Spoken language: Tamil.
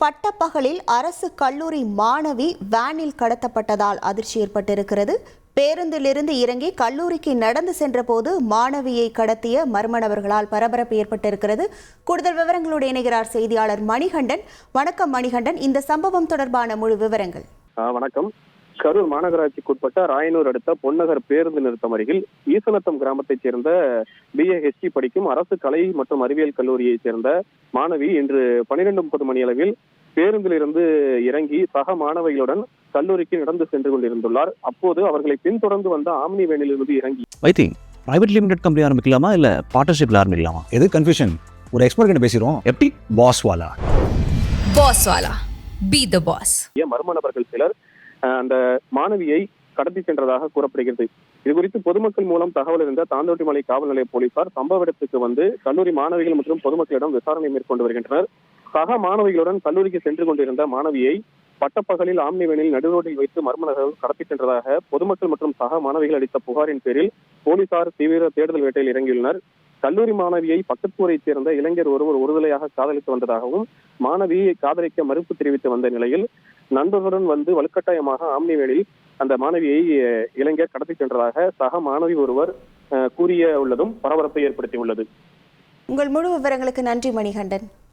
பட்டப்பகலில் அரசு கல்லூரி மாணவி வேனில் கடத்தப்பட்டதால் அதிர்ச்சி ஏற்பட்டிருக்கிறது. பேருந்திலிருந்து இறங்கி கல்லூரிக்கு நடந்து சென்றபோது மாணவியை கடத்திய மர்ம நபர்களால் பரபரப்பு ஏற்பட்டிருக்கிறது. கூடுதல் விவரங்களோடு இணைகிறார் செய்தியாளர் மணிகண்டன். வணக்கம் மணிகண்டன், இந்த சம்பவம் தொடர்பான முழு விவரங்கள். வணக்கம். கரூர் மாநகராட்சிக்குட்பட்ட ராயனூர் அடுத்த பொன்னகர் பேருந்து நிறுத்தம் அருகில் ஈசனத்தம் கிராமத்தைச் சேர்ந்த BA படிக்கும் அரசு கலை மற்றும் அறிவியல் கல்லூரியைச் சேர்ந்த மாணவி இன்று 12:30 மணி அளவில் பேருந்திலிருந்து இறங்கி சக மாணவிகளுடன் கல்லூரிக்கு நடந்து சென்று கொண்டிருந்துள்ளார். அப்போது அவர்களை பின்தொடர்ந்து வந்த ஆம்னி வேனிலிருந்து இறங்கி பிரைவேட் லிமிடெட் கம்பெனி ஆரம்பிக்கலாமா இல்ல பார்ட்னர்ஷிப்ல ஆரம்பிக்கலாமா? எது கன்ஃபியூஷன்? ஒரு எக்ஸ்பர்ட் கிட்ட பேசிரோம். எப்படி? பாஸ் வாலா பி தி பாஸ். மர்ம நபர்கள் சிலர் அந்த மாணவியை கடத்தி சென்றதாக கூறப்படுகிறது. இது குறித்து பொதுமக்கள் மூலம் தகவல் இருந்த தாந்தோட்டிமலை காவல் நிலைய போலீசார் சம்பவ இடத்துக்கு வந்து கல்லூரி மாணவிகள் மற்றும் பொதுமக்களிடம் விசாரணை மேற்கொண்டு வருகின்றனர். சக மாணவிகளுடன் கல்லூரிக்கு சென்று கொண்டிருந்த மாணவியை பட்டப்பகலில் ஆம்னி வேனில் நடுரோட்டில் வைத்து மர்ம நபர்கள் கடத்தி சென்றதாக பொதுமக்கள் மற்றும் சக மாணவிகள் அளித்த புகாரின் பேரில் போலீசார் தீவிர தேடுதல் வேட்டையில் இறங்கியுள்ளனர். கல்லூரி மாணவியை பக்கத்தூரைச் சேர்ந்த இளைஞர் ஒருவர் ஒருதலையாக காதலித்து வந்ததாகவும் மாணவியை காதலிக்க மறுப்பு தெரிவித்து வந்த நிலையில் நண்பர்களுடன் வந்து வலுக்கட்டாயமாக ஆம்னி வேனில் அந்த மாணவியை இளைஞர் கடத்தி சென்றதாக சக மாணவி ஒருவர் கூறிய உள்ளதும் பரபரப்பை ஏற்படுத்தியுள்ளது. உங்கள் முழு விவரங்களுக்கு நன்றி மணிகண்டன்.